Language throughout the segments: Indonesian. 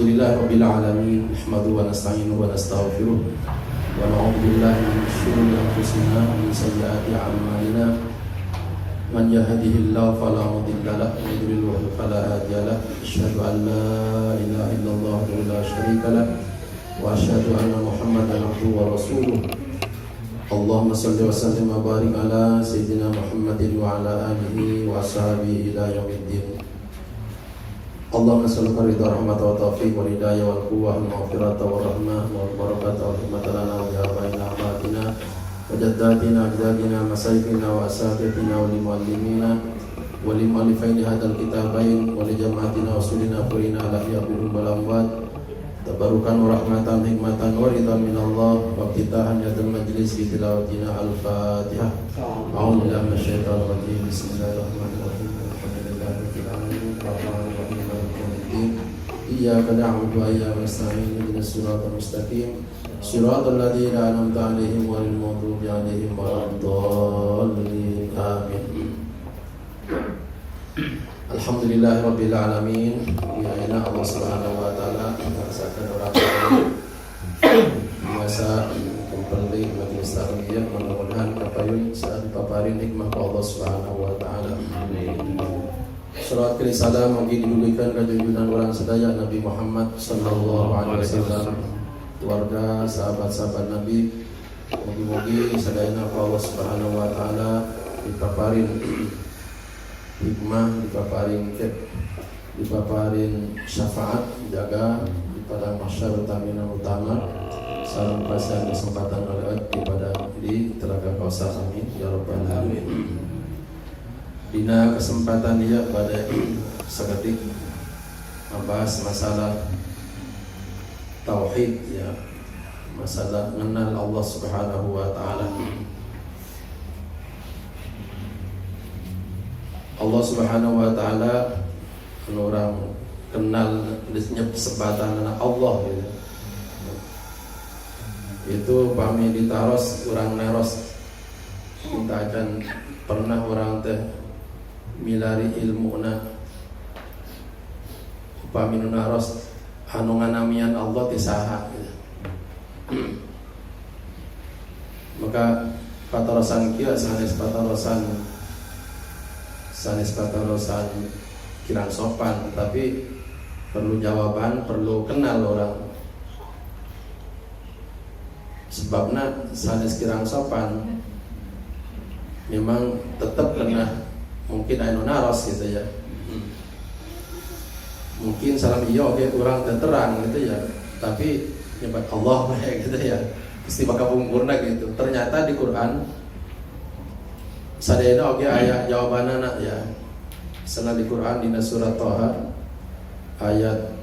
Alhamdulillahirabbil alamin, nahmaduhu wa nasta'inuhu wa nastaghfiruh wa na'udzu billahi min shururi anfusina wa min sayyiati a'malina. Man yahdihillahu fala mudilla lahu wa man yudlil fala hadiya lahu. Asyhadu an la ilaha illallah wa la syarika lahu wa asyhadu anna Muhammadan abduhu wa rasuluh. Allahumma shalli wa sallim wa barik ala sayyidina Muhammadin wa ala alihi wa ashabihi ila yaumiddin. Allahumma salli wa ridha rahmat wa taufiq wa hidayah wal quwwah wal maghfirata wa rahmah wal barakata wa hikmata lana wa bi'abaina amatina wa jaddatina ajdadina masaikina wa asatitina wa limuallimina wa limuallifaini hadal kitabain wa li jama'atina wa sulina furina ala yabirul balamwat tabarukan wa rahmatan hikmatan wa ridha minallah wa ibtidahan yadul majlis bi tilawatina al-fatihah. A'udzu billahi minasyaitonir rajim. Bismillahirrahmanirrahim. Alhamdulillahirabbil alamin arrahmanir rahim maliki yaumiddin. Iyyaka na'budu wa iyyaka nasta'in ihdinas siratal mustaqim siratal ladzina an'amta 'alaihim ghairil maghdubi 'alaihim waladdallin. Amin. Alhamdulillahirabbil alamin. Ya Allah Subhanahu wa taala merasakan orang biasa kembali majelis taklim, mudah-mudahan kapayun saat paparin hikmah Allah Subhanahu wa taala. Salawat kali salam bagi diberikan kejujuran orang sedaya Nabi Muhammad sallallahu alaihi wasallam, keluarga, sahabat-sahabat Nabi. Mugi-mugi sadayana Allah Subhanahu wa taala dipaparin hikmah, dipaparin syafaat, jaga di pada mahsyar utama salam pasang kesempatan oleh ibadah di Telaga Kausar. Amin ya rabbal alamin. Dina kesempatan dia pada seketik membahas masalah tauhid, ya, masalah mengenal Allah Subhanahu wa taala. Allah Subhanahu wa taala orang kenal disebut sebatan anak Allah gitu. Itu pami ditaros orang neros kita akan pernah orang teh milari ilmu na pami naros anu nganamian Allah tisaha gitu. Maka patarosan kieu sanes patarosan kirang sopan, tapi perlu jawaban, perlu kenal orang. Sebabna sanes kirang sopan memang tetap kena mungkin anu naros gitu ya. Mungkin salam iya oke kurang terang gitu ya, tapi nyebat Allah kayak gitu ya. Pasti bakal bungkurna gitu. Ternyata di Quran sadayana oke ayat jawabanana ya. Sana di Quran dina surat Thaha ayat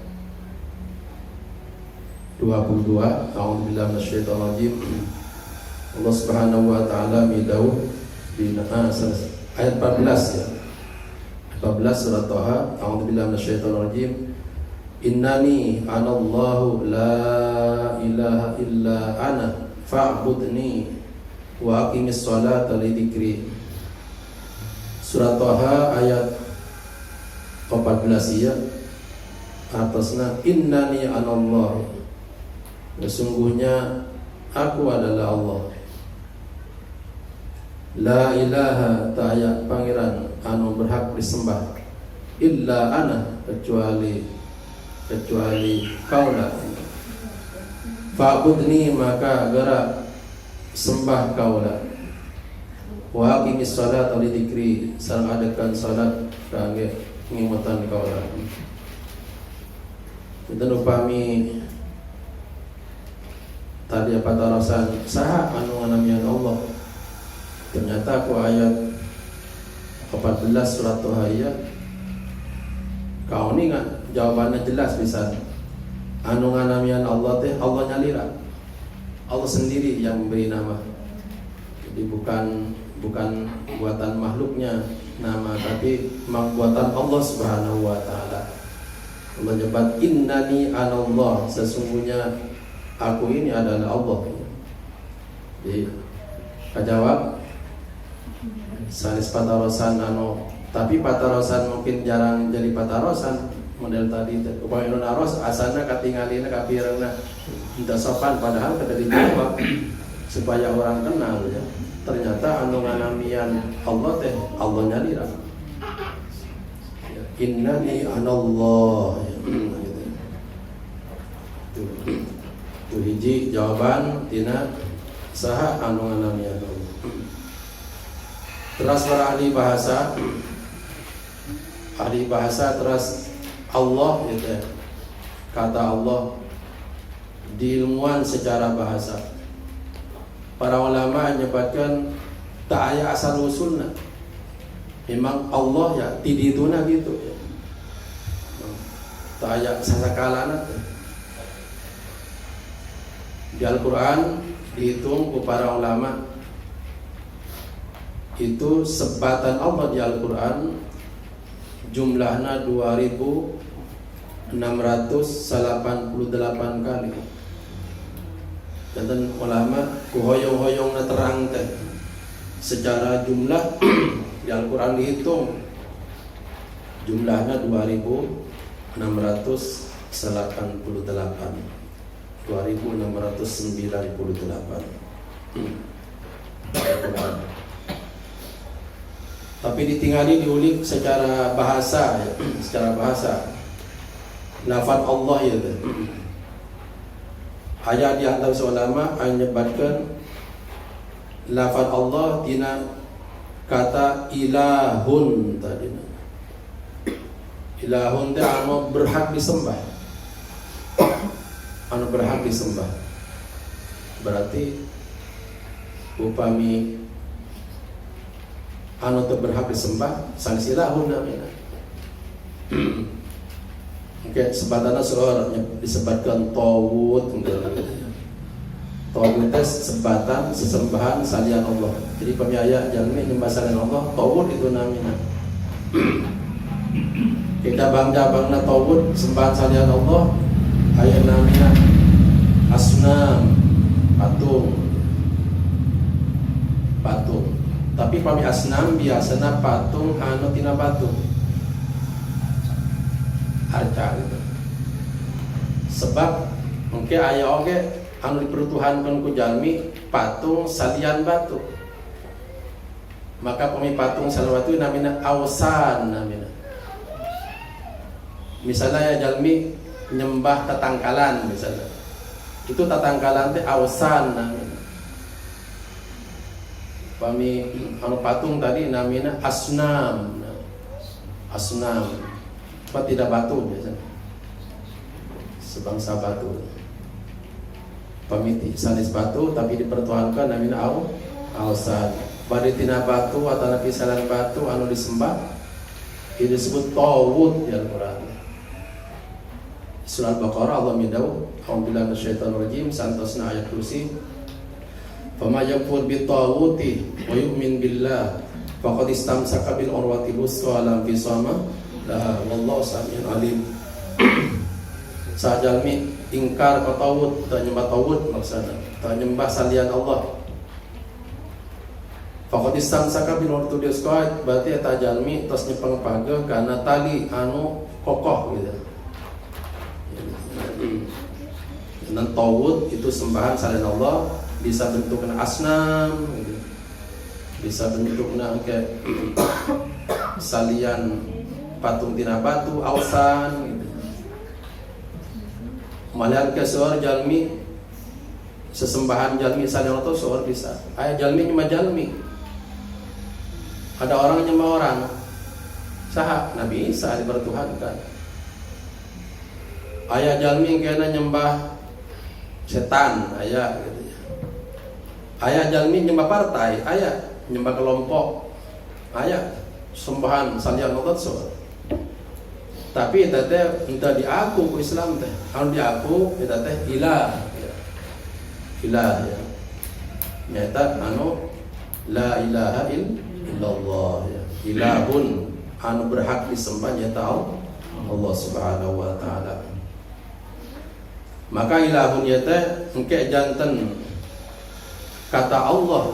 22, a'udzubillahi minasyaitonir rajim. Allah Subhanahu wa taala midau dina ayat 14 ya. 14 surat Thaha, a'udzubillahi minasyaitonir rajim. Innani anallahu la ilaha illa ana fa'budni wa aqimis sholata li dzikri. Surat Thaha ayat 14 ya. Atasna innani anallah, sesungguhnya aku adalah Allah. La ilaha ta'aya pangeran anu berhak disembah illa ana kecuali kaulah. Fa'budni maka gerak sembah kaulah. Wa aqimis shalat li dzikri sareng adakan salat kangge ngimatan kaulah. Kita upami tadi apa tarasan saha anu nganamian Allah. Ternyata ku ayat 14 surat Thaha ya. Kau ni nggak jawabannya jelas bisa. Anu nganamian Allah teh Allah nyalira. Allah sendiri yang memberi nama. Jadi bukan buatan makhluknya nama, tapi memang buatan Allah Subhanahu wa taala. Allah nyebut innani anallah, sesungguhnya aku ini adalah Allah. Jadi kajawab sanes patarosan anu, tapi patarosan mungkin jarang jadi patarosan model tadi teh upaya nu naros asana katingalina kapirengna henteu sopan padahal kada dijawab supaya orang kenal ya. Ternyata anu nganamian Allah teh Allah nyalira. Ya, innani anallah ya, gitu. Tuh hiji jawaban tina saha anu nganamian Allah. Terus para ahli bahasa terus Allah gitu ya. Kata Allah di ilmuwan secara bahasa. Para ulama menyebutkan tak aya asal usulna. Memang Allah ya tidituna gitu ya. Tak aya sasakalana. Di Al-Qur'an dihitung ku para ulama itu sebatan Allah di Al-Qur'an jumlahnya 2688 kali. Dan ulama kuhoyong-hoyongna terang teh secara jumlah di Al-Qur'an dihitung jumlahnya 2698. Tapi ditinggali diulik secara bahasa ya, secara bahasa. Lafaz Allah ya. Ayat di antara ulama menyebutkan lafaz Allah tina kata ilahun tadi. Ilahun itu anu berhak disembah. Anu berhak disembah. Berarti upami anu teu berhak disembah sanes ilahun namina. Oke, sebatana surah disebutkan tawud. Tawud itu sebatan sesembahan salian Allah. Jadi pemiaya jalmi nyembah salian Allah, tawud itu namanya. Kita bangga tawud sembahan salian Allah, aya namanya asnam, patung. Tapi pami asnam biasana patung anu tina batu. Arca gitu. Sebab mungkin aya oge anu dipertuhankan ku jalmi patung salian batu. Maka pami patung salian batu namina awsan namina. Misalnya ya jalmi nyembah tatangkalan misalnya. Itu tatangkalan teh awsan namina. Pami anu patung tadi namina asnam. Asnam. Apa tidak batu biasanya sebangsa batu pamiti sanis batu tapi dipertuhankan namina awsan bari tina batu atau pisalan batu anu disembah itu disebut tawud di Al-Quran. Surah Al-Baqarah Allah midau a'udzubillahi minasyaitonir rajim santosna ayat kursi fama yakfur bitawuti wa yu'min billah faqad istamsaka bil urwatil wusqa lam fisama wallahu samiun alim. Sajalmi ingkar ka tawud, ta nyembah tawud maksudna, ta nyembah salian Allah. Faqad istamsaka bil urwatil wusqa berarti eta jalmi tos nyepeng pageung kana tali anu kokoh gitu. Dan tawud itu sembahan salian Allah, bisa bentukna asnam gitu. Bisa bentukna kayak salian patung tina batu, awsan gitu. Malian ke seor jalmi sesembahan jalmi salian atau seor bisa. Aya jalmi nyembah jalmi. Ada orang nyembah orang. Saha Nabi Isa dipertuhankan. Aya jalmi kena nyembah setan, aya gitu ya. Aya jalmi nyembah partai, aya nyembah kelompok. Aya sembahan salian Allah seor. Tapi eta teh entah diaku ku Islam teh. Anu diaku eta teh ilah. Ya. Ilah ya. Nyata anu la ilaha illallah ya. Ilahun anu berhak disembah nyata Allah Subhanahu wa taala. Maka ilahun nyata engke janten kata Allah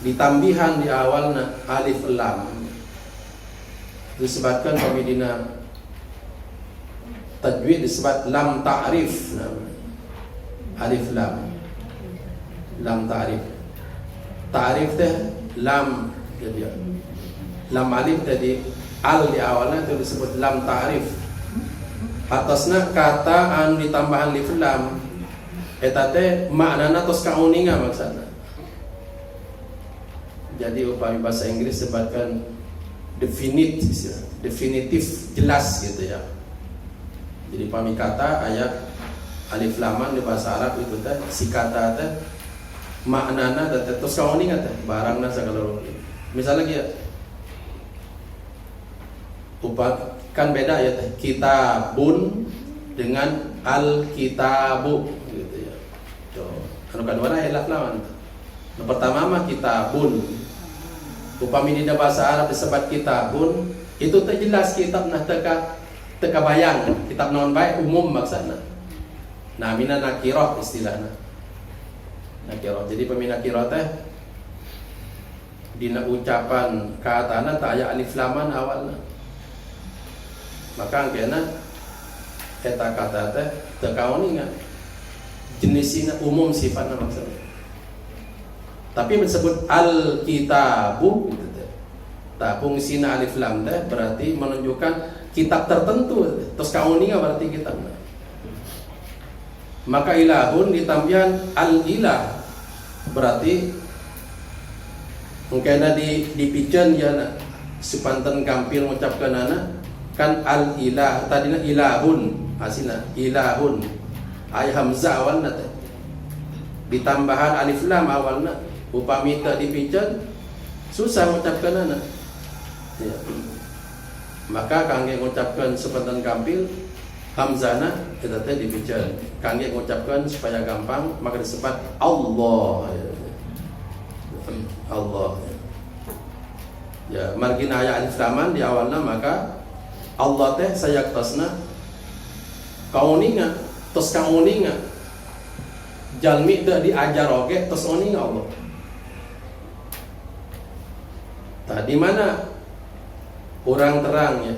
ditambihan di awalna alif lam. Disebutkan pamidina tajwid disebut lam ta'rif. Alif lam. Lam ta'rif. Ta'rif teh lam jadi lam alif tadi al di awalnya itu disebut lam ta'rif. Atasna kata anu ditambah alif lam eta teh maknana tos kauninga maksudna. Jadi upami bahasa Inggris sebutkan definitif jelas gitu ya. Jadi upami kata ayat alif laman di bahasa Arab itu teh si kata teh maknana teh tos kauninga teh barangna sagala. Misalnya kieu kan beda ya teh kitabun dengan al-kitabu gitu ya. Anu kadua elaf lawan. Yang pertama mah kitabun. Upami di bahasa Arab disebut kitabun, itu teh jelas kitab nah teka bayang, kitab naon bae umum maksudna. Nah, mina nakirah istilahna. Nakirah. Jadi pemina nakirah teh dina ucapan katana teh aya alif laman awalna. Maka angkena eta kata teh teu kauningan jenisina umum sifatna maksudna. Tapi disebut al-kitabu gitu teh. Tah fungsina alif lam teh berarti menunjukkan kitab tertentu. Terus kauningan berarti kitabna. Maka ilahun ditambihan al-ilah berarti mungkin dipiceun ya na supanten kampil ngucapkeun anak kan al-ilah tadina ilahun asina ilahun ay hamzah awalna teh ditambahan alif lam awalna upami teu dipiceun susah ngucapkeunana ya. Maka kangge ngucapkeun supanten kampil hamzahna eta teh dipiceun kangge ngucapkeun supaya gampang maka disebut Allah ya. Allah ya margina aya alif laman di awalna maka Allah teh sayaktasna kauninga tos kauninga jalmi teu diajar oge tos oninga Allah. Tadi mana kurang terang ya.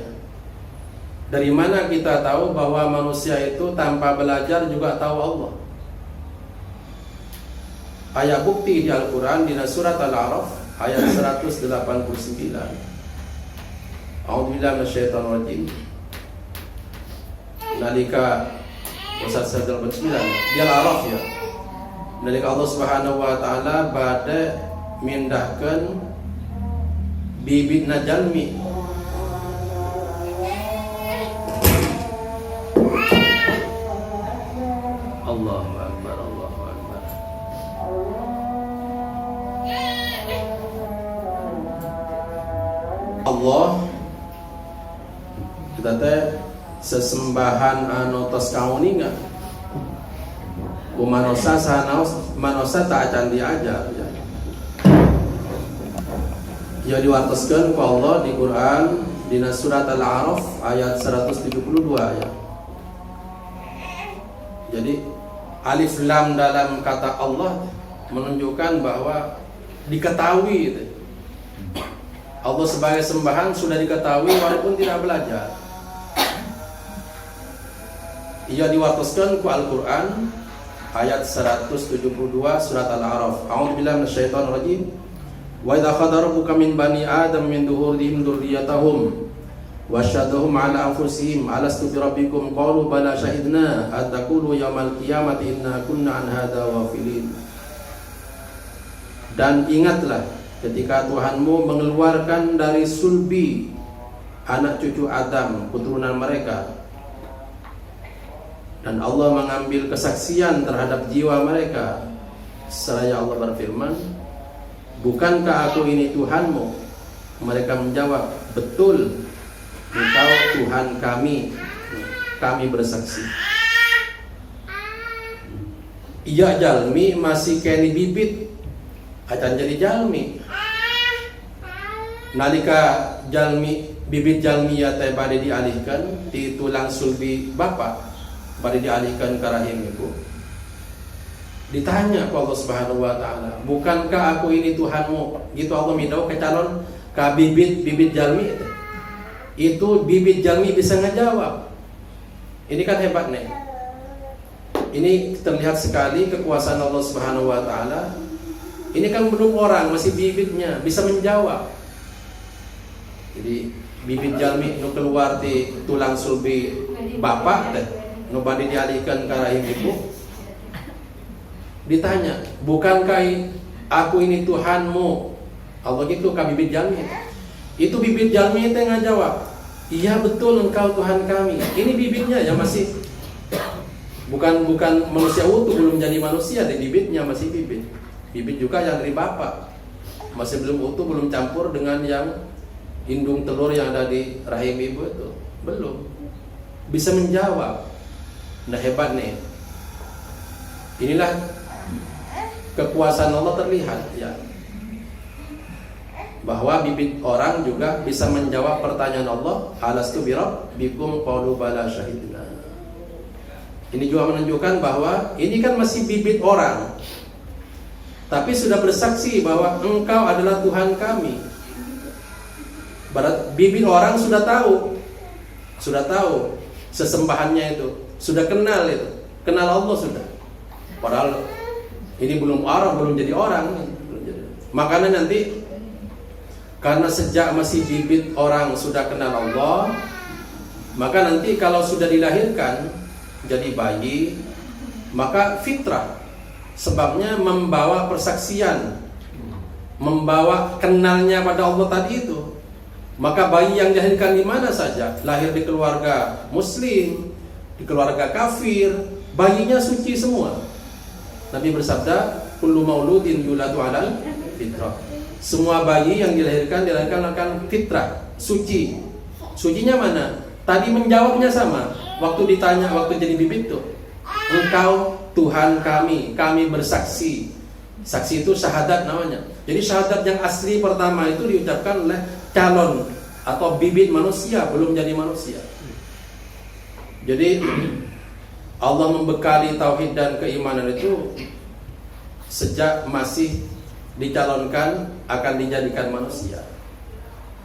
Dari mana kita tahu bahwa manusia itu tanpa belajar juga tahu Allah? Ayat bukti di Al-Quran di surat Al-A'raf ayat 189. A'udzubillahi minasyaitonir rajim. Nalika Ustaz Sadal 9 di Al-A'raf ya. Nalika Allah Subhanahu wa taala bade mindahkeun bibitna jalmi. Allahu akbar, Allahu akbar. Allah kita teh sesembahan anu tos kauninga ku manusia sanaos manusia tak acan diajar ya. Ya diwartoskeun ku Allah di Quran di surat Al-A'raf ayat 172 ya. Jadi alif lam dalam kata Allah menunjukkan bahwa diketahui itu. Allah sebagai sembahan sudah diketahui walaupun tidak belajar. Ia diwartoskeun ku Al-Qur'an ayat 172 surat Al-A'raf. A'udzubillahi minasyaitonir rajim. Wa idza khadara rabbuka min bani adam min duhurihim dzurriyyatahum wa syadahum ala anfusihim alastu bi rabbikum qalu bala syahidna an taqulu yaumal qiyamati inna kunna an hadza ghafilin. Dan ingatlah ketika Tuhanmu mengeluarkan dari sulbi anak cucu Adam keturunan mereka dan Allah mengambil kesaksian terhadap jiwa mereka seraya Allah berfirman, bukankah aku ini Tuhanmu? Mereka menjawab, betul, engkau Tuhan kami, kami bersaksi. Iya jalmi masih keni bibit akan jadi jalmi. Nalika jalmi bibit jalmi ya teh bade dialihkan di tulang sulbi bapak, bade dialihkan ke rahim ibu. Ditanya ke Allah Subhanahu wa taala, bukankah aku ini Tuhanmu? Gitu Allah midau ke calon ka bibit jalmi itu. Itu bibit jalmi bisa ngejawab. Ini kan hebat nih. Ini terlihat sekali kekuasaan Allah Subhanahu wa taala. Ini kan belum orang, masih bibitnya bisa menjawab. Jadi bibit jalmi nu keluar di tulang sulbi bapak teh, nu bade dialihkan ke rahim ibu. Ditanya, bukankah aku ini Tuhanmu? Allah gitu ka bibit jalmi. Itu bibit jalmi teh ngajawab, iya betul engkau Tuhan kami. Ini bibitnya ya masih bukan manusia utuh, belum jadi manusia, di bibitnya masih bibit. Bibit juga yang dari bapak, masih belum utuh, belum campur dengan yang indung telur yang ada di rahim ibu itu, belum bisa menjawab. Nah hebat nih. Inilah kekuasaan Allah terlihat ya, bahwa bibit orang juga bisa menjawab pertanyaan Allah, alastu birabbikum qalu bala syahidna. Ini juga menunjukkan bahwa ini kan masih bibit orang, tapi sudah bersaksi bahwa engkau adalah Tuhan kami. Bibit orang sudah tahu sesembahannya itu, sudah kenal itu, kenal Allah sudah. Padahal ini belum orang, belum jadi orang. Makanya nanti karena sejak masih bibit orang sudah kenal Allah, maka nanti kalau sudah dilahirkan jadi bayi, maka fitrah, sebabnya membawa persaksian, membawa kenalnya pada Allah tadi itu. Maka bayi yang dilahirkan di mana saja, lahir di keluarga muslim, di keluarga kafir, bayinya suci semua. Nabi bersabda, kullu mauludin yuladu alal fitrah. Semua bayi yang dilahirkan akan fitrah, suci. Sucinya mana? Tadi menjawabnya sama. Waktu ditanya, waktu jadi bibit tuh, engkau Tuhan kami bersaksi. Saksi itu syahadat namanya. Jadi syahadat yang asli pertama itu diucapkan oleh calon atau bibit manusia, belum jadi manusia. Jadi Allah membekali tauhid dan keimanan itu sejak masih dicalonkan akan dijadikan manusia.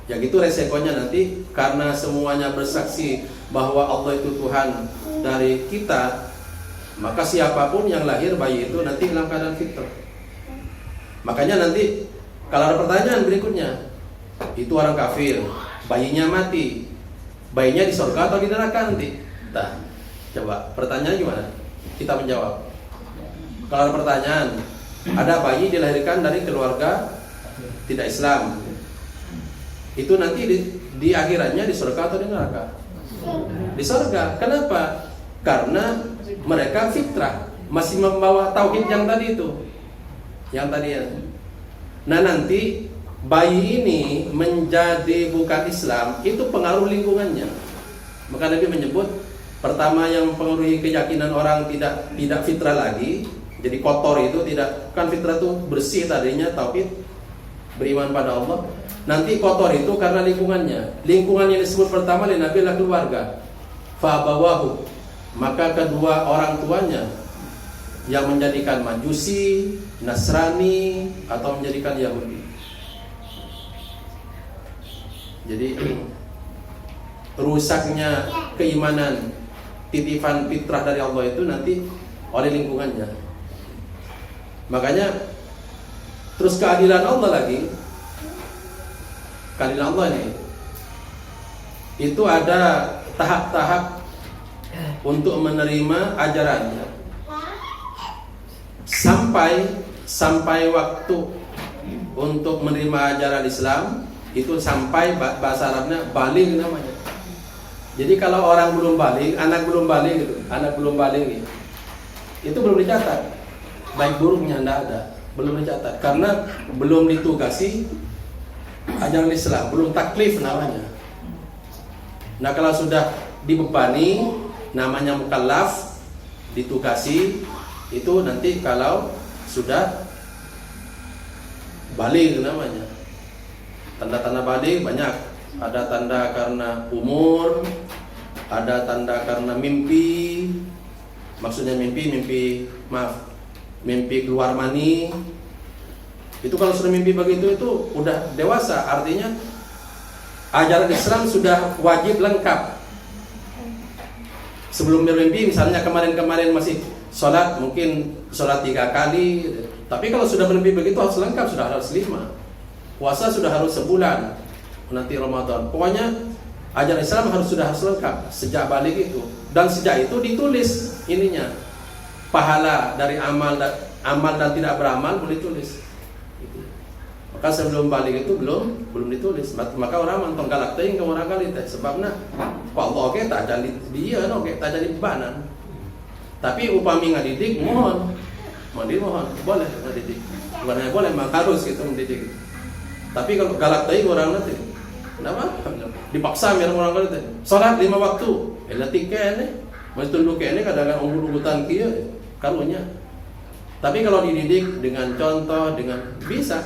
Yang itu resikonya nanti, karena semuanya bersaksi bahwa Allah itu Tuhan dari kita, maka siapapun yang lahir bayi itu nanti dalam keadaan fitrah. Makanya nanti kalau ada pertanyaan berikutnya, itu orang kafir, bayinya mati, bayinya di surga atau di neraka nanti? Nah, coba pertanyaan gimana? Kita menjawab. Kalau ada pertanyaan, ada bayi dilahirkan dari keluarga tidak Islam, itu nanti di akhirannya di surga atau di neraka? Di surga. Kenapa? Karena mereka fitrah, masih membawa tauhid yang tadi itu, yang tadi ya. Nah nanti bayi ini menjadi bukan Islam, itu pengaruh lingkungannya. Maka Nabi menyebut, pertama yang mempengaruhi keyakinan orang tidak fitrah lagi, jadi kotor itu tidak, kan fitrah itu bersih tadinya, tauhid, beriman pada Allah. Nanti kotor itu karena lingkungannya. Lingkungan yang disebut pertama oleh Nabi adalah keluarga. Fa'abawahu, maka kedua orang tuanya yang menjadikan Majusi, Nasrani, atau menjadikan Yahudi. Jadi rusaknya keimanan, titipan fitrah dari Allah itu nanti oleh lingkungannya. Makanya terus keadilan Allah lagi, keadilan Allah ini, itu ada tahap-tahap untuk menerima ajarannya. Sampai waktu untuk menerima ajaran Islam itu sampai bahasa Arabnya baligh namanya. Jadi kalau orang belum baligh, anak belum baligh itu belum dicatat, baik buruknya tidak ada, belum dicatat karena belum ditugasi ajaran Islam, belum taklif namanya. Nah kalau sudah dibebani namanya mukallaf, ditugasi, itu nanti kalau sudah baligh namanya. Tanda-tanda baligh banyak. Ada tanda karena umur, ada tanda karena mimpi. Maksudnya mimpi keluar mani. Itu kalau sudah mimpi begitu itu udah dewasa, artinya ajaran Islam sudah wajib lengkap. sebelum bermimpi, misalnya kemarin-kemarin masih sholat, mungkin sholat 3 kali, tapi kalau sudah bermimpi begitu harus lengkap, sudah harus 5. Puasa sudah harus sebulan nanti Ramadan. Pokoknya ajaran Islam sudah harus lengkap sejak balik itu, dan sejak itu ditulis ininya, pahala dari amal dan tidak beramal boleh ditulis. Maka sebelum balik itu belum ditulis. Maka orang mantong galak teuing ke orang kali teh sebabna Pak Allah oke tak jadi dia no oke tak jadi bebanan. Tapi upami ngadidik mohon boleh ngadidik. Bukannya boleh, maka harus gitu mendidik. Tapi kalau galak teuing orang nanti kenapa? Dipaksa biar orang kali teh. Salat 5 waktu. Elati kene. Mas tunduk kene kadang-kadang umur-umutan kieu karunya. Tapi kalau dididik dengan contoh, dengan bisa.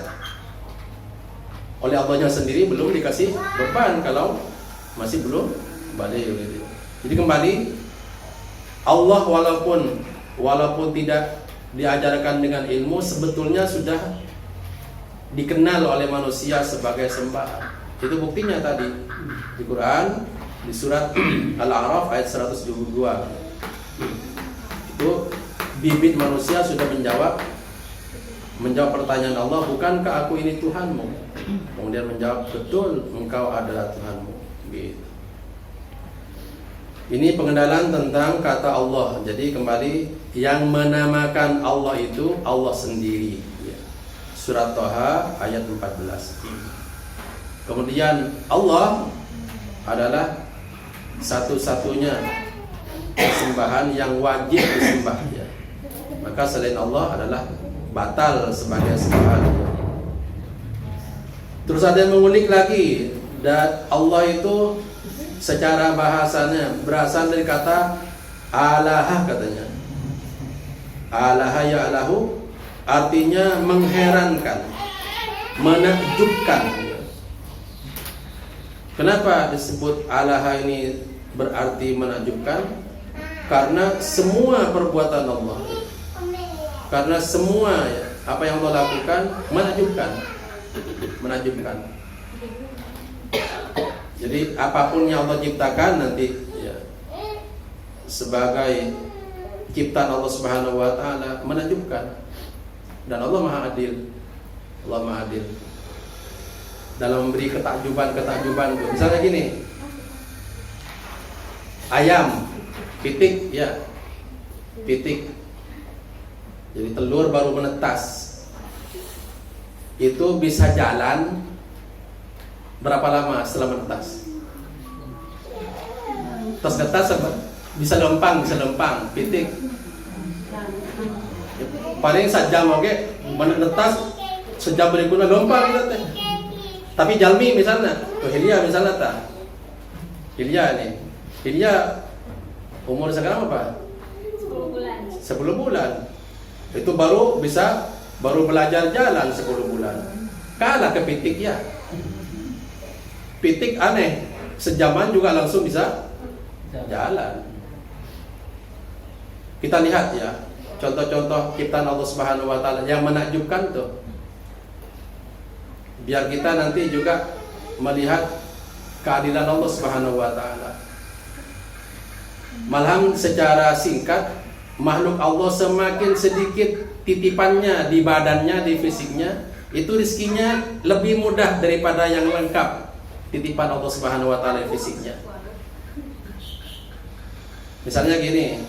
Oleh Allahnya sendiri belum dikasih beban kalau masih belum balik. Jadi kembali, Allah walaupun tidak diajarkan dengan ilmu, sebetulnya sudah dikenal oleh manusia sebagai sembahan. Itu buktinya tadi di Quran, di surat Al-A'raf ayat 172. Itu bibit manusia sudah menjawab pertanyaan Allah, bukankah aku ini Tuhanmu? Kemudian menjawab, betul, engkau adalah Tuhanmu. Gitu. Ini pengenalan tentang kata Allah. Jadi kembali, yang menamakan Allah itu Allah sendiri. Surat Thaha ayat 14. Kemudian Allah adalah satu-satunya sembahan yang wajib disembah. Maka selain Allah adalah batal sebagai sembahan. Terus ada yang mengulik lagi, dan Allah itu secara bahasanya berasal dari kata alaha, katanya. Alaha ya alahu artinya mengherankan, menakjubkan. Kenapa disebut alaha ini berarti menakjubkan? Karena semua perbuatan Allah, karena semua apa yang Allah lakukan menakjubkan. Jadi apapun yang Allah ciptakan nanti sebagai ciptaan Allah Subhanahu wa taala menakjubkan. Dan Allah Maha Adil. Allah Maha Adil dalam memberi ketakjuban. Misalnya gini, ayam pitik, pitik. Jadi telur baru menetas, itu bisa jalan berapa lama setelah menetas? Terus netas bisa lempang pitik. Paling sejam oke, menetas sejam berikutnya lempang gitu. Tapi jalmi misalnya, Hilya misalnya tak? Hilya umur sekarang apa? 10 bulan. Itu baru belajar jalan 10 bulan. Kalah ke pitik ya. Pitik aneh, sejaman juga langsung bisa jalan. Kita lihat ya, contoh-contoh ciptaan Allah Subhanahu wa taala yang menakjubkan tuh. Biar kita nanti juga melihat keadilan Allah Subhanahu wa taala. Malahan secara singkat, makhluk Allah semakin sedikit titipannya di badannya, di fisiknya, itu rezekinya lebih mudah daripada yang lengkap titipan Allah Subhanahu wa taala fisiknya. Misalnya gini,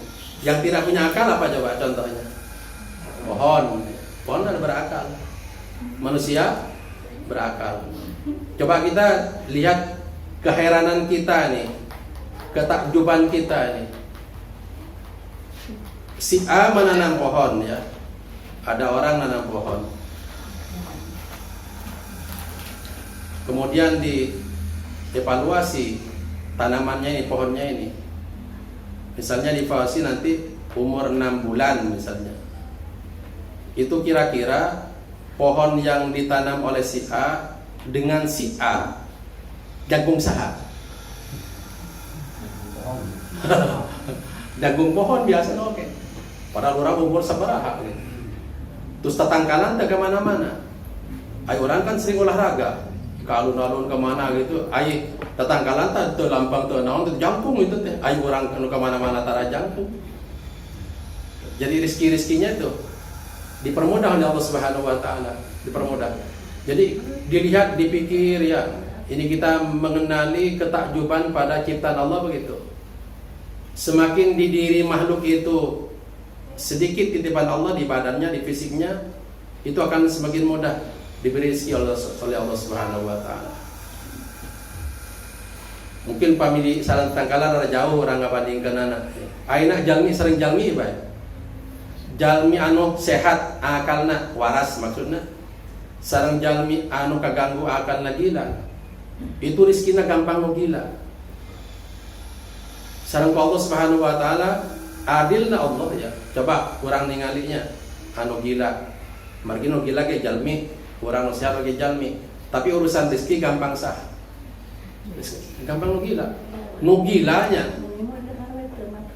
yang tidak punya akal apa coba contohnya? Pohon kan berakal. Manusia berakal. Coba kita lihat keheranan kita nih, ketakjuban kita nih. Si A menanam pohon ya. Ada orang nanam pohon. Kemudian dievaluasi tanamannya ini, pohonnya ini. Misalnya dievaluasi nanti umur 6 bulan misalnya. Itu kira-kira pohon yang ditanam oleh si A dengan si A jagung saha. Jagung pohon biasa oke. Padahal orang umur sabaraha gitu. Terus tatangkalan tak kemana-mana. Ay orang kan sering olahraga. ke alun-alun kemana gitu, ai tetanggalan tuh lampang tuh naon tuh jangkung itu teh, ai orang anu kemana-mana tara jangkung. Jadi rizki-rizkinya tuh dipermudah oleh Allah Subhanahu wa taala, dipermudah. Jadi dilihat, dipikir ya, ini kita mengenali ketakjuban pada ciptaan Allah begitu. Semakin di diri makhluk itu sedikit titipan Allah di badannya, di fisiknya, itu akan semakin mudah diberi rezeki oleh Allah Subhanahu wa taala. Mungkin pamili saran tangkalan ada jauh orang ngabandingkeun anak. Ayeuna jalmi sering jalmi bae. Jalmi anu sehat akalna waras maksudna. Sareng jalmi anu kaganggu akalna gila. Itu rezekina gampang nu gila. Sareng Allah Subhanahu wa taala adilna Allah ya. Coba kurang ningalinya anu gila. Margi nu gila ge jalmi, kurang nu sehat ge jalmi. Tapi urusan rezeki gampang sah. Gampang nu gila. Nu gilanya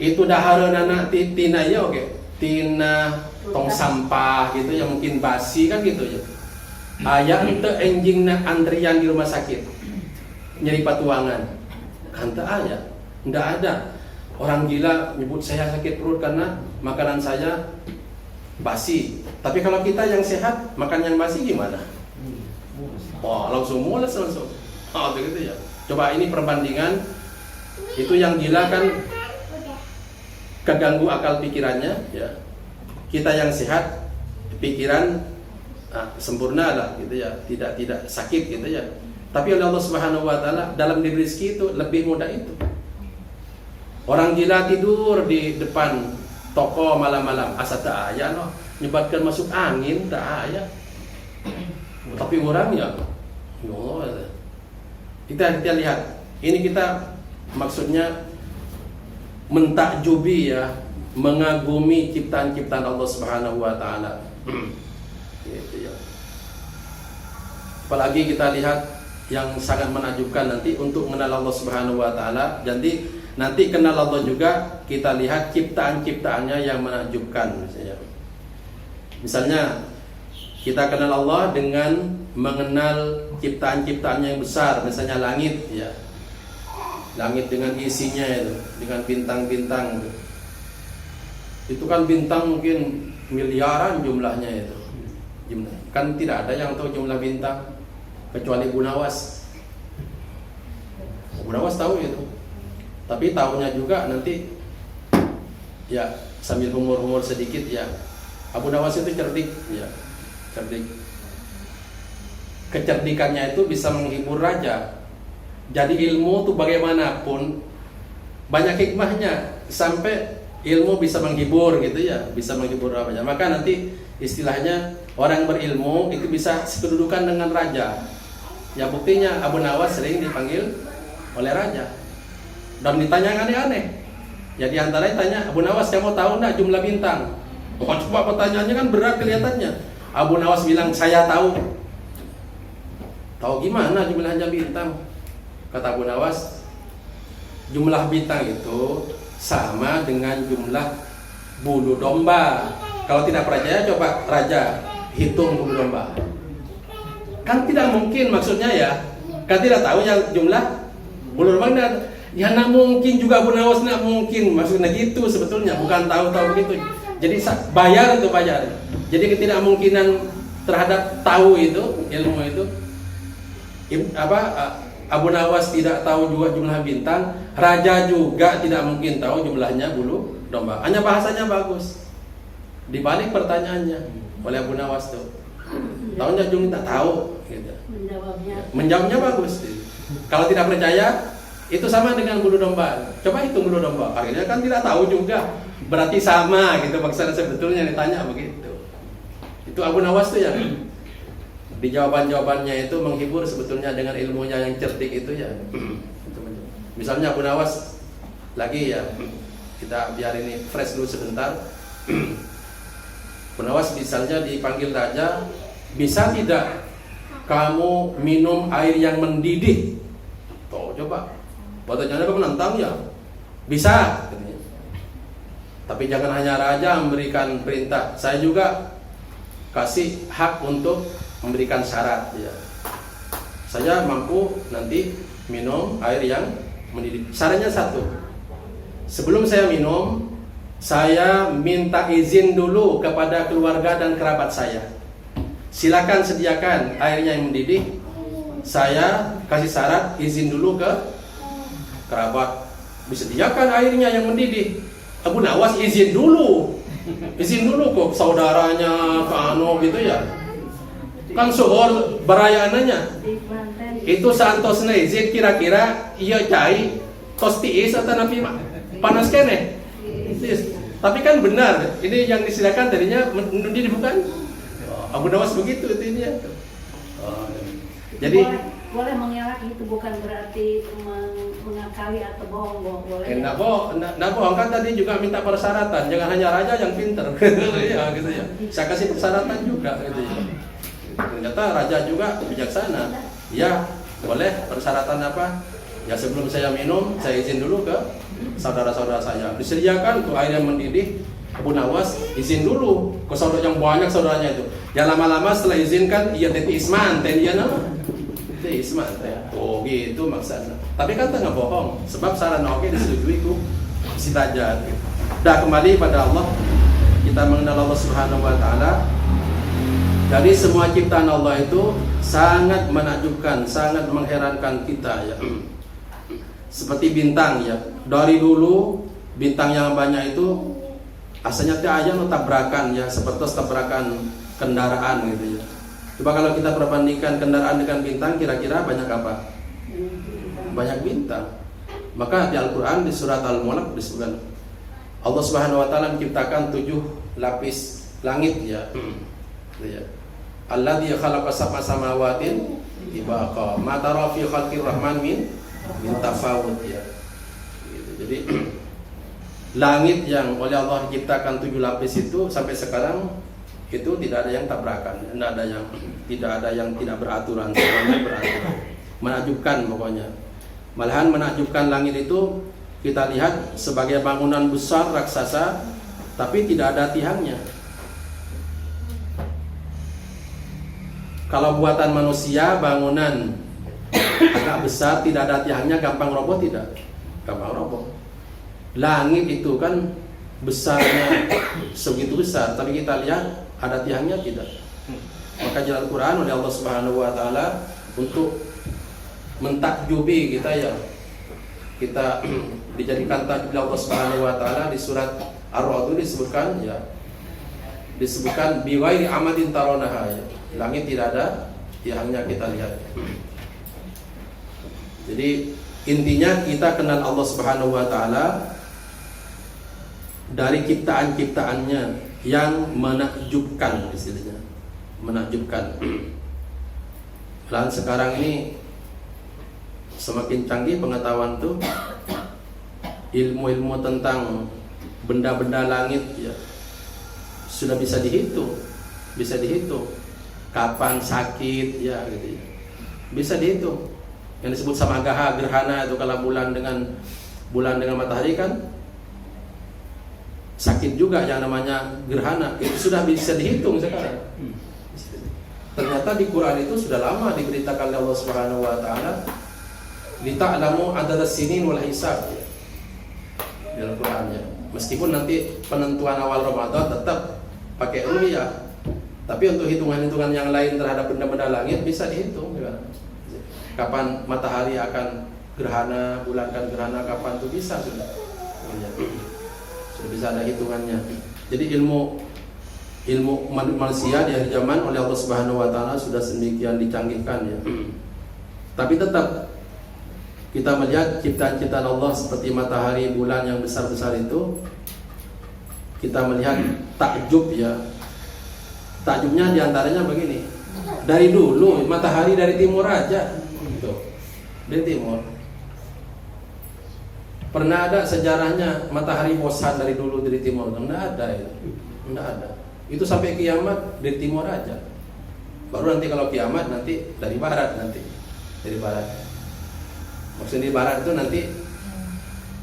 itu dahareunana tina ya oke. Tina tong sampah gitu ya, mungkin basi kan gitu ya. Aya henteu enjingna antrian di rumah sakit nyeri patuangan kan teu aya, enggak ada. Orang gila nyebut saya sakit perut karena makanan saya basi. Tapi kalau kita yang sehat makan yang basi gimana? Oh, langsung mules langsung. Oh, begitu ya. Coba ini perbandingan, itu yang gila kan keganggu akal pikirannya ya. Kita yang sehat pikiran sempurna lah gitu ya, tidak sakit gitu ya. Tapi oleh Allah Subhanahu wa taala dalam diri rezeki itu lebih mudah itu. Orang gila tidur di depan toko malam-malam asa teu aya noh, nyebatkeun masuk angin teu aya. Tapi orang ya yo kita lihat. Ini kita maksudnya mentakjubi ya, mengagumi ciptaan-ciptaan Allah Subhanahu wa taala. Gitu ya. Apalagi kita lihat yang sangat menakjubkan nanti untuk mengenal Allah Subhanahu wa taala. Jadi nanti kenal Allah juga kita lihat ciptaan-ciptaannya yang menakjubkan misalnya kita kenal Allah dengan mengenal ciptaan-ciptaannya yang besar, misalnya langit ya. Langit dengan isinya itu, dengan bintang-bintang itu. Itu kan bintang mungkin miliaran jumlahnya itu. Kan tidak ada yang tahu jumlah bintang kecuali Bu Nawas. Bu Nawas tahu itu. Tapi tahunya juga nanti ya sambil humor-humor sedikit ya. Abu Nawas itu cerdik ya. Cerdik. Kecerdikannya itu bisa menghibur raja. Jadi ilmu tuh bagaimanapun banyak hikmahnya, sampai ilmu bisa menghibur gitu ya, bisa menghibur raja. Maka nanti istilahnya orang berilmu itu bisa sekedudukan dengan raja. Ya buktinya Abu Nawas sering dipanggil oleh raja dan ditanya yang aneh-aneh. Ya diantaranya tanya, Abu Nawas kamu tahu enggak jumlah bintang? Oh, coba pertanyaannya kan berat kelihatannya. Abu Nawas bilang saya tahu. Tahu gimana jumlahnya bintang? Kata Abu Nawas, jumlah bintang itu sama dengan jumlah bulu domba. Kalau tidak percaya coba raja hitung bulu domba. Kan tidak mungkin maksudnya ya. Kan tidak tahu yang jumlah bulu domba. Ya nak mungkin juga Abu Nawas nak mungkin. Maksudnya gitu sebetulnya, bukan tahu-tahu begitu. Jadi bayar itu bayar. Jadi ketidakmungkinan terhadap tahu itu, ilmu itu Abu Nawas tidak tahu juga jumlah bintang, raja juga tidak mungkin tahu jumlahnya bulu domba. Hanya bahasanya bagus. Dibalik pertanyaannya oleh Abu Nawas tuh. Tahunya cuma tak tahu gitu. Menjawabnya bagus. Kalau tidak percaya, itu sama dengan bulu domba. Coba hitung bulu domba. Akhirnya kan tidak tahu juga. Berarti sama gitu maksudnya sebetulnya ditanya begitu. Itu Abu Nawas tuh ya. Di jawaban-jawabannya itu menghibur sebetulnya dengan ilmunya yang cerdik itu ya. Misalnya Abu Nawas lagi ya, kita biar ini fresh dulu sebentar. Abu Nawas misalnya dipanggil raja, bisa tidak kamu minum air yang mendidih? Tuh coba, pertanyaannya kamu menantang ya? Bisa. Tapi jangan hanya raja memberikan perintah, saya juga kasih hak untuk memberikan syarat ya. Saya mampu nanti minum air yang mendidih. Syaratnya satu, sebelum saya minum, saya minta izin dulu kepada keluarga dan kerabat saya. Silakan sediakan airnya yang mendidih. Saya kasih syarat izin dulu ke kerabat, disediakan airnya yang mendidih. Abu Nawas izin dulu kok saudaranya ke gitu ya. Kan suhur berayaannya. Itu santosna izin kira-kira iya cai tos tiis atau napi panas kene. Tapi kan benar, ini yang disediakan tadinya mendidih bukan? Abu Nawas begitu itu ini ya. Jadi boleh mengelak itu bukan berarti mengakali atau bohong boleh. Enggak bohong kan tadi juga minta persyaratan, jangan hanya raja yang pinter. Ya gitu ya. Saya kasih persyaratan juga gitu ya. Ternyata raja juga bijaksana. Ya, boleh persyaratan apa? Ya sebelum saya minum, saya izin dulu ke saudara-saudara saya. Disediakan tuh air yang mendidih. Abu Nawas izin dulu ke saudara yang banyak saudaranya itu. Ya lama-lama setelah izinkan, iya teti Isman, teti nama. Teti Isman, oh gitu maksudnya. Tapi kan tengah bohong, sebab saran oke disetujui ku si tajat. Dah kembali pada Allah, kita mengenal Allah Subhanahu Wa Taala. Dari semua ciptaan Allah itu sangat menakjubkan, sangat mengherankan kita ya. Seperti bintang ya. Dari dulu bintang yang banyak itu asalnya aja tabrakan ya, seperti tabrakan kendaraan gitu ya. Coba kalau kita perbandingkan kendaraan dengan bintang, kira-kira banyak apa? Banyak bintang. Maka di Al-Quran di surat Al-Mulk disebutkan Allah Subhanahu Wa Taala menciptakan 7 lapis langit ya. Alladzi khalaqa sab'a samawatin tibaqa ma tara fi khalqir rahman min tafawut ya. Gitu. Jadi langit yang oleh Allah diciptakan 7 lapis itu sampai sekarang itu tidak ada yang tabrakan, tidak ada yang tidak beraturan, semuanya beraturan. Menakjubkan pokoknya. Malahan menakjubkan langit itu kita lihat sebagai bangunan besar raksasa, tapi tidak ada tiangnya. Kalau buatan manusia bangunan agak besar tidak ada tiangnya, gampang roboh tidak? Gampang roboh. Langit itu kan besarnya segitu besar, tapi kita lihat ada tiangnya tidak. Maka di Al-Quran oleh Allah Subhanahu Wa Taala untuk mentakjubi kita ya, kita dijadikan takjub Allah Subhanahu Wa Taala di surat Ar-Ra'd disebutkan ya, disebutkan biwairi amadin taronaha ya. Langit tidak ada tiangnya kita lihat. Jadi intinya kita kenal Allah Subhanahu Wa Taala dari ciptaan-ciptaannya yang menakjubkan, istilahnya menakjubkan. Dan sekarang ini semakin canggih pengetahuan tuh, ilmu-ilmu tentang benda-benda langit ya sudah bisa dihitung kapan sakit ya gitu ya. Bisa dihitung. Yang disebut sama gerhana itu kalau bulan dengan matahari kan sakit juga yang namanya gerhana, itu sudah bisa dihitung sekarang. Ternyata di Quran itu sudah lama diberitakan oleh Allah Subhanahu Wa Taala, lita'lamu adad as-sinin wal hisab di Al-Qur'annya. Meskipun nanti penentuan awal Ramadan tetap pakai ru'yah, tapi untuk hitungan-hitungan yang lain terhadap benda-benda langit bisa dihitung ya. Kapan matahari akan gerhana, bulan akan gerhana, kapan itu bisa sudah bisa ada hitungannya. Jadi ilmu manusia di akhir zaman oleh Allah Subhanahu Wa Taala sudah sedemikian dicanggihkan ya. Tapi tetap kita melihat ciptaan-ciptaan Allah seperti matahari, bulan yang besar-besar itu, kita melihat takjub ya. Takjubnya diantaranya begini. Dari dulu matahari dari timur aja, gitu. Dari timur. Pernah ada sejarahnya matahari bosan dari dulu dari timur? Tidak ada itu. Tidak ada. Itu sampai kiamat dari timur aja. Baru nanti kalau kiamat nanti dari barat nanti. Dari barat. Maksudnya di barat itu nanti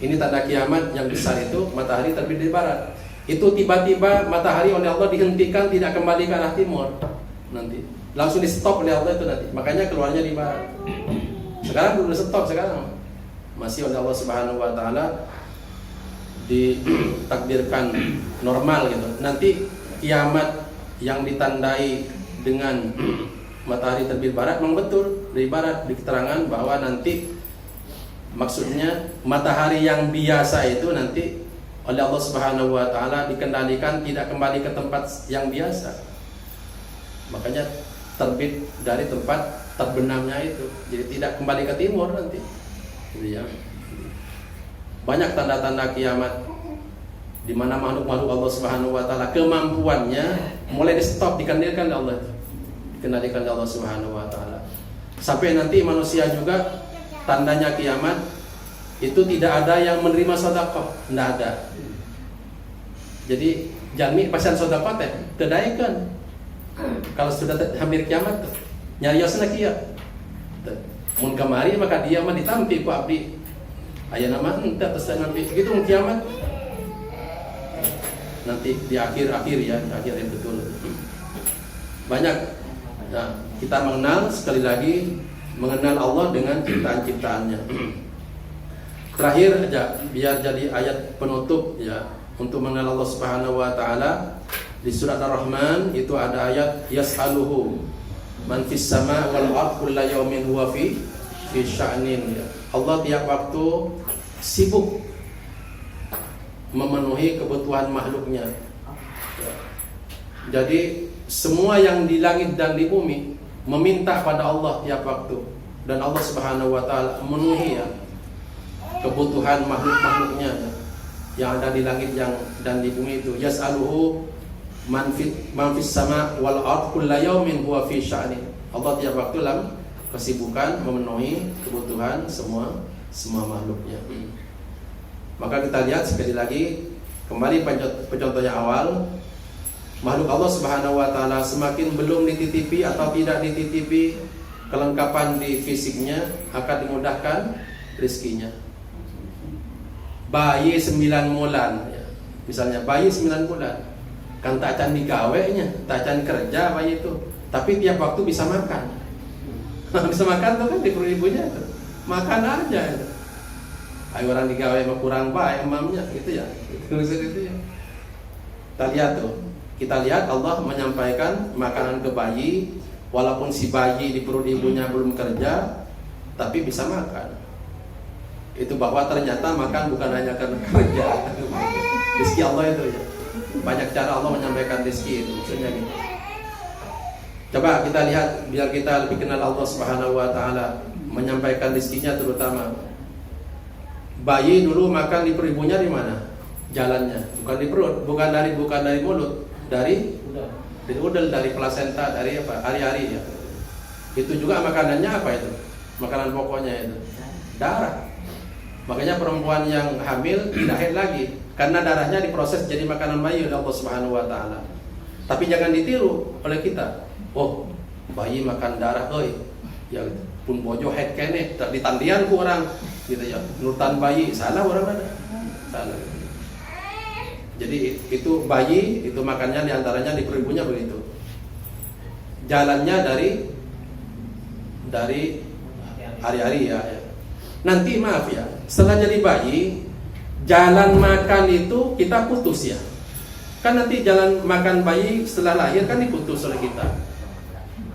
ini tanda kiamat yang besar itu matahari terbit dari barat. Itu tiba-tiba matahari oleh Allah dihentikan tidak kembali ke arah timur nanti. langsung di stop oleh Allah itu nanti. Makanya keluarnya di barat. Sekarang belum stop, sekarang masih oleh Allah Subhanahu wa taala ditakdirkan normal gitu. Nanti kiamat yang ditandai dengan matahari terbit barat memang betul dari barat, di keterangan bahwa nanti maksudnya matahari yang biasa itu nanti oleh Allah Subhanahu wa taala dikendalikan tidak kembali ke tempat yang biasa. Makanya terbit dari tempat terbenamnya itu. Jadi tidak kembali ke timur nanti. Gitu ya. Banyak tanda-tanda kiamat di mana makhluk-makhluk Allah Subhanahu wa taala kemampuannya mulai di stop, dikendalikan oleh Allah. Dikendalikan oleh Allah Subhanahu wa taala. Sampai nanti manusia juga tandanya kiamat itu tidak ada yang menerima sedekah, tidak ada. Jadi jalmi pasang sedekah teh tedaikan. Kalau sudah hampir kiamat tuh nyariosna kieu. Mun kamari maka dia mah ditampi ku abdi. Aya nama henteu tos nampi gitu mun kiamat. Nanti di akhir-akhir ya, akhir yang betul. Banyak nah, kita mengenal sekali lagi mengenal Allah dengan ciptaan-ciptaannya. Terakhir aja biar jadi ayat penutup ya untuk mengenal Allah Subhanahu wa taala. Di surat Ar-Rahman itu ada ayat yas'aluhu man fis sama wal ard kullu yawmin huwa fi sya'nin. Allah tiap waktu sibuk memenuhi kebutuhan makhluknya. Jadi semua yang di langit dan di bumi meminta pada Allah tiap waktu, dan Allah Subhanahu wa taala memenuhi ya kebutuhan makhluk-makhluknya yang ada di langit dan di bumi itu. Yas'aluhu man fis sama wal ard kullu yawmin huwa fi sya'nin. Allah tiap waktu dalam kesibukan memenuhi kebutuhan semua makhluknya. Maka kita lihat sekali lagi kembali pencontohnya awal, makhluk Allah Subhanahu wa taala semakin belum dititipi atau tidak dititipi kelengkapan di fisiknya akan dimudahkan rezekinya. Bayi 9 bulan ya. Misalnya bayi 9 bulan kan tak akan digawenya, tak akan kerja bayi itu, tapi tiap waktu bisa makan. Bisa makan tuh kan di perut ibunya tuh. Makan aja itu. Ayo orang digawe mah kurang baik emamnya gitu ya. Itu ya. Kita lihat Allah menyampaikan makanan ke bayi, walaupun si bayi di perut ibunya belum kerja tapi bisa makan. Itu bahwa ternyata makan bukan hanya karena kerja. Rezeki Allah itu ya. Banyak cara Allah menyampaikan rezeki itu, maksudnya gitu. Coba kita lihat biar kita lebih kenal Allah Subhanahu wa taala menyampaikan rezekinya, terutama bayi dulu makan di perut ibunya di mana? Jalannya, bukan di perut, bukan dari mulut, dari udel, dari plasenta, dari apa? Ari-ari ya. Itu juga makanannya apa itu? Makanan pokoknya itu darah. Makanya perempuan yang hamil tidak haid lagi karena darahnya diproses jadi makanan bayi oleh Allah Subhanahu wa taala. Tapi jangan ditiru oleh kita. Oh, bayi makan darah euy. Ya pun bojo haid kene ditandian ku orang gitu ya. Nurutan bayi salah orang ada. Salah. Jadi itu bayi itu makannya diantaranya di perut ibunya begitu. Jalannya dari hari-hari ya. Nanti maaf ya, setelah jadi bayi, jalan makan itu kita putus ya. Kan nanti jalan makan bayi setelah lahir kan diputus oleh kita.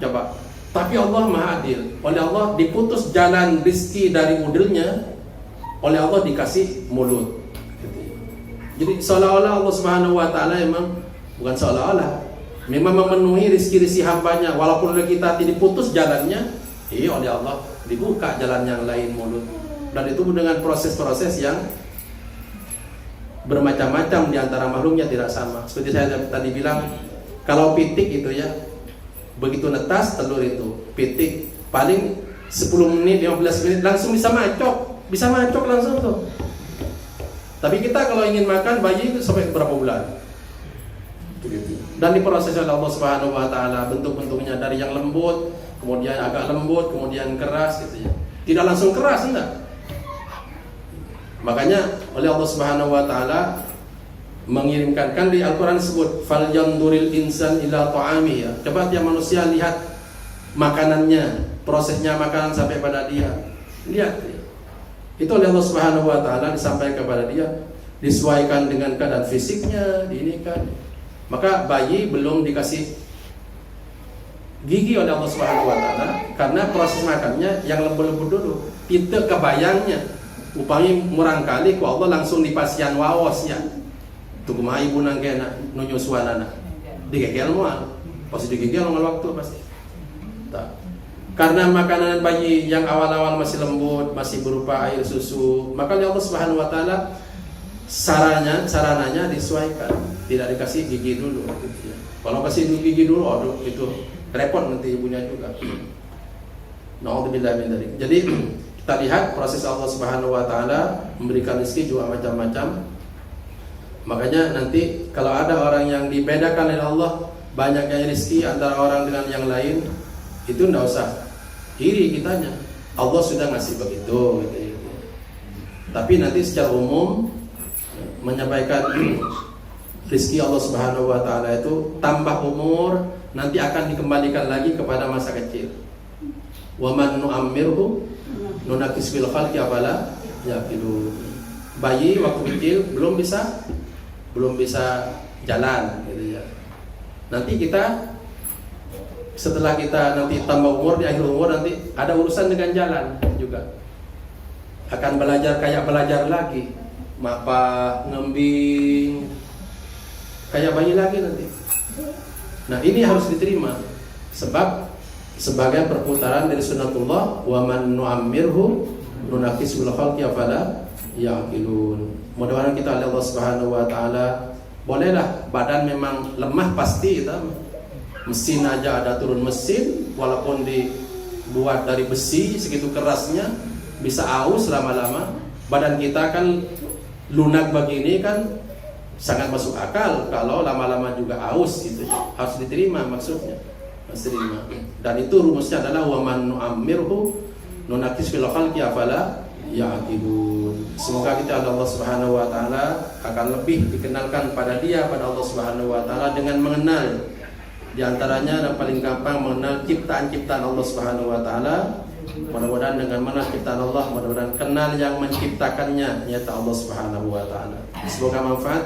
Coba. Tapi Allah Maha Adil. Oleh Allah diputus jalan rizki dari udilnya, oleh Allah dikasih mulut. Jadi seolah-olah Allah Subhanahu wa taala memang bukan seolah-olah, memang memenuhi rizki-rizki hambanya, walaupun oleh kita tidak diputus jalannya, oleh Allah dibuka jalan yang lain, mulut. Dan itu dengan proses-proses yang bermacam-macam di antara makhluknya tidak sama. Seperti saya tadi bilang, kalau pitik itu ya, begitu netas telur itu, pitik paling 10 menit, 15 menit langsung bisa macok langsung tuh. Tapi kita kalau ingin makan bayi itu sampai berapa bulan? Dan diproses oleh Allah Subhanahu wa taala, bentuk-bentuknya dari yang lembut, kemudian agak lembut, kemudian keras gitu ya. Tidak langsung keras enggak. Makanya oleh Allah Subhanahu wa taala mengirimkan, kan di Al-Qur'an disebut fal yanduril insan ila ta'ami ya. Coba tiap manusia lihat makanannya, prosesnya makanan sampai pada dia. Lihat, itu oleh Allah Subhanahu wa taala disampaikan kepada dia, disesuaikan dengan keadaan fisiknya, diinikan. Maka bayi belum dikasih gigi oleh Allah Subhanahu wa taala karena proses makannya yang lembut-lembut dulu. Tidak kebayangnya. Upami murang kali ku Allah langsung dipasian wawas ya. Tu kumaha ibu nang kena nunyusuanana. Digegel moal. Pasti digegel ngal waktu pasti. Tak. Karena makanan bayi yang awal-awal masih lembut, masih berupa air susu, maka Allah Subhanahu wa taala sarananya disesuaikan, tidak dikasih gigi dulu gitu ya. Kalau kasih gigi dulu, aduh itu repot nanti ibunya juga. Nauzubillah min dzalik. Jadi kita lihat proses Allah Subhanahu wa taala memberikan rezeki juga macam-macam. Makanya nanti kalau ada orang yang dibedakan oleh Allah banyaknya rezeki antara orang dengan yang lain, itu enggak usah iri kitanya. Allah sudah ngasih begitu gitu. Tapi nanti secara umum menyampaikan rezeki Allah Subhanahu wa taala itu tambah umur nanti akan dikembalikan lagi kepada masa kecil. Wa man nu'ammirhu nunakis fil khalqi afala yaqilu. Bayi waktu kecil belum bisa jalan gitu ya. Nanti kita setelah kita nanti tambah umur, di akhir umur nanti ada urusan dengan jalan juga. Akan belajar kayak belajar lagi. Mapa, ngembing, kayak bayi lagi nanti. Nah ini harus diterima. Sebab sebagai perputaran dari sunnatullah, wa man nu'ammirhu nunakis fil khalqi afala yaqilun. Mudah-mudahan kita oleh Allah Subhanahu wa taala, bolehlah badan memang lemah pasti kita. Mesin aja ada turun mesin, walaupun dibuat dari besi segitu kerasnya bisa aus lama-lama. Badan kita kan lunak begini kan sangat masuk akal kalau lama-lama juga aus gitu. Harus diterima maksudnya. Harus diterima. Dan itu rumusnya adalah wa man nu'ammirhu nunakis fil khalqi afala ya'qilun. Semoga kita Allah Subhanahu wa taala akan lebih dikenalkan pada dia, pada Allah Subhanahu wa taala dengan mengenal di antaranya yang paling gampang mengenal ciptaan-ciptaan Allah Subhanahu wa taala. Mudah-mudahan dengan mengenal ciptaan Allah, mudah-mudahan kenal yang menciptakannya, yaitu Allah Subhanahu wa taala. Semoga manfaat.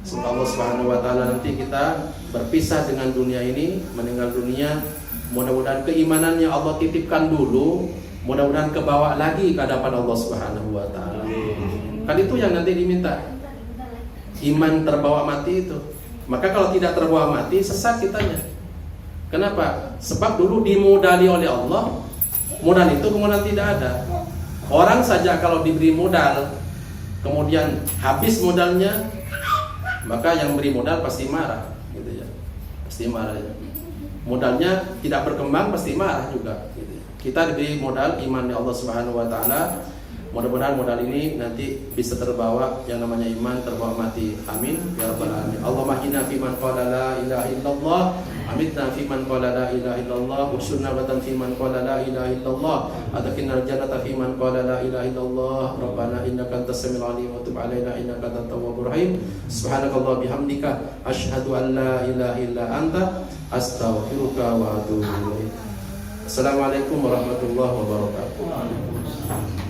Semoga Allah Subhanahu wa taala nanti kita berpisah dengan dunia ini, meninggal dunia. Mudah-mudahan keimanan yang Allah titipkan dulu, mudah-mudahan kebawa lagi ke hadapan Allah Subhanahu wa taala. Kan itu yang nanti diminta. Iman terbawa mati itu. Maka kalau tidak terbawa mati, sesat kitanya. Kenapa? Sebab dulu dimodali oleh Allah, modal itu kemudian tidak ada. Orang saja kalau diberi modal, kemudian habis modalnya, maka yang beri modal pasti marah, gitu ya. Pasti marah ya. Modalnya tidak berkembang pasti marah juga. Gitu ya. Kita diberi modal iman di Allah Subhanahu wa taala. Mudah-mudahan modal ini nanti bisa terbawa yang namanya iman, terbawa mati. Amin ya rabbal alamin. Allahumma inna fi man qala la ilaha illallah, amitna fi man qala la ilaha illallah, ushurna batan fi man qala la ilaha illallah, adkhilna jannata fi man qala la ilaha illallah. Rabbana innaka antas samiul alim wa tub alaina innaka antat tawwabur rahim. Subhanakallah bihamdika asyhadu an la ilaha illa anta astaghfiruka wa atubu ilaik. Assalamualaikum warahmatullahi wabarakatuh.